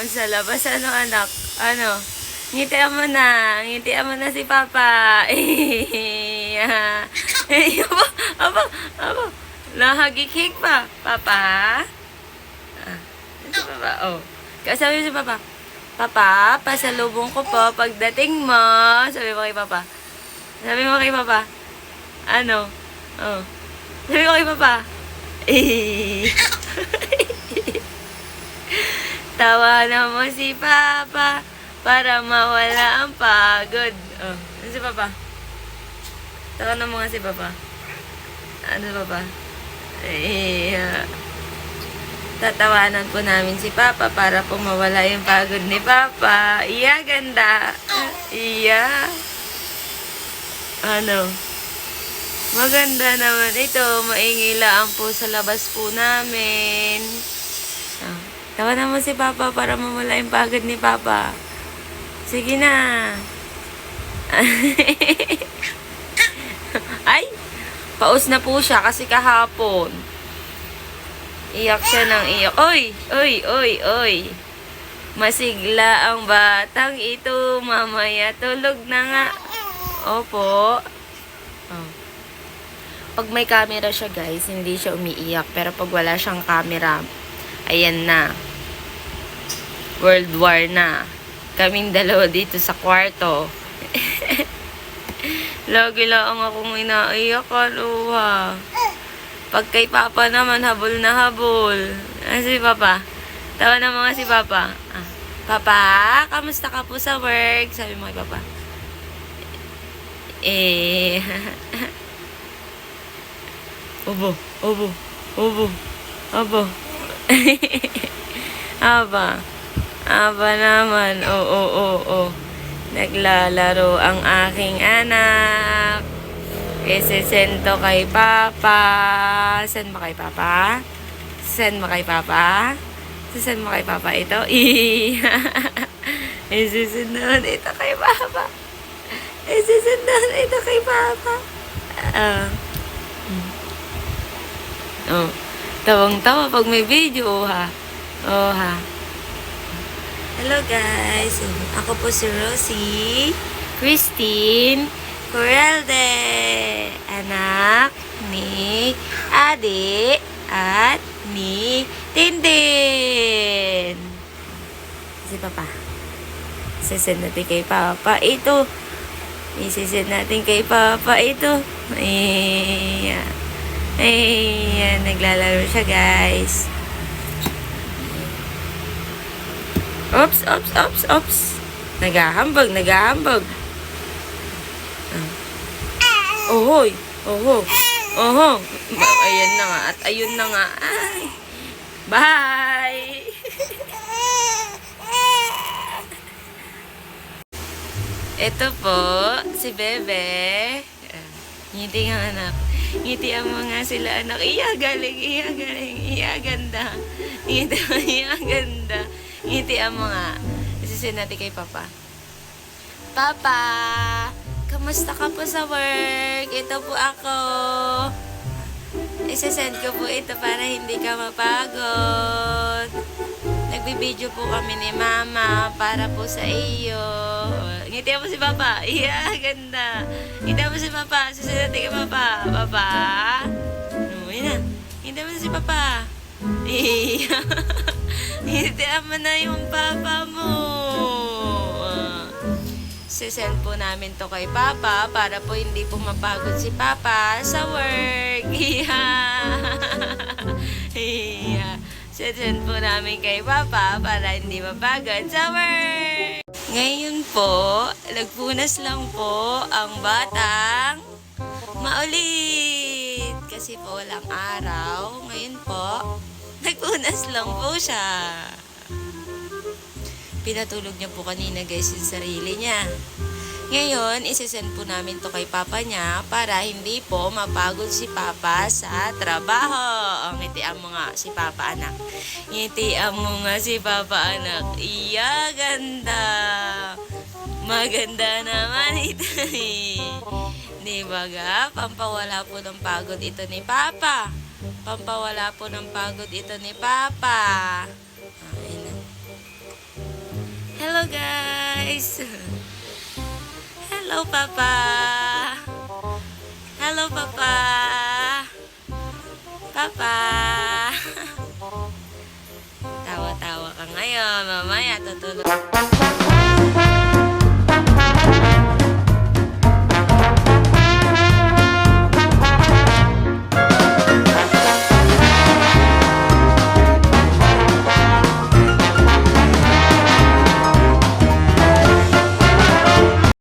naman sa labas. Ano, anak? Ano? Ngitian mo na. Ngitian mo na si Papa. Aba. Nahagikik pa. Papa? Ah, si Papa. Oh. Sabi mo si Papa. Papa, pasalubong ko po pagdating mo. Sabi mo kay Papa. Sabi mo kay Papa. Ano? Oh. Sabi mo kay Papa. Tawanan mo si Papa para mawala ang pagod. Oh, ano si Papa? Tawanan mo nga si Papa. Ano si Papa? Tatawanan po namin si Papa para po mawala yung pagod ni Papa. Iya, ganda. Iya. Ano? Maganda naman ito. Maingay lang po sa labas po namin. Oh. Tawanan mo si Papa para mawala yung pagod ni Papa. Sige na. Ay! Paus na po siya kasi kahapon. Iyak siya ng iyak. Oy! Masigla ang batang ito. Mamaya tulog na nga. Opo. Oh. Pag may camera siya, guys, hindi siya umiiyak. Pero pag wala siyang camera, ayan na. World War na. Kaming dalawa dito sa kwarto. Lagi lang akong inaiyak, kaluha. Pag kay Papa naman, habol na habol. Si Papa. Tawa na mga si Papa. Papa, kamusta ka po sa work? Sabi mo kay Papa. Obo. Aba naman. Oo. Naglalaro ang aking anak. Isesento kay Papa. Send mo kay Papa? Send mo kay Papa? Send mo kay Papa ito? Isesend naman ito kay Papa. Isesend naman ito kay Papa. Oh. Tawang-tawa pag may video, ha? Oh, ha? Hello, guys. Ako po si Rosie Christine Corralde, anak ni Ade at ni Tintin. Si Papa. Isesend natin kay Papa ito. Isesend natin kay Papa ito. Ayan, naglalaro siya, guys. Oops. Nagahambog. Oho. Ayan na nga. At ayun na nga. Ay. Bye! Ito po, si Bebe. Ngiti ang anak. Ngiti ang mga sila anak. Iya galing. Iya ganda. Ngiti ang mga. Isisend natin kay Papa. Papa, kamusta ka po sa work? Ito po ako. Isisend ko po ito para hindi ka mapagod. Nagbibideo po kami ni Mama para po sa iyo. Ngiti mo si Papa. Iya, ganda. Ngiti mo si Papa. Isisend natin kay Papa. Papa? Yun na. Ngiti mo si Papa. Iya. Ngiti mo na yung Papa mo. Sisend po namin to kay Papa para po hindi po mapagod si Papa sa work. Iya. Sisend po namin kay Papa para hindi mapagod sa work. Ngayon po, nagpunas lang po ang batang maulit. Kasi po walang araw. Ngayon po, nagpunas lang po siya. Pinatulog niya po kanina, guys, yung sarili niya. Ngayon, isesend po namin to kay Papa niya para hindi po mapagod si Papa sa trabaho. Ngitian mo nga si Papa, anak. Ngitian mo nga si Papa, anak. Iya, ganda. Maganda naman ito. Di ba ga? Pampawala po ng pagod ito ni Papa. Pampawala po ng pagod ito ni Papa. Ayun na. Hello guys! Hello Papa! Hello Papa! Papa!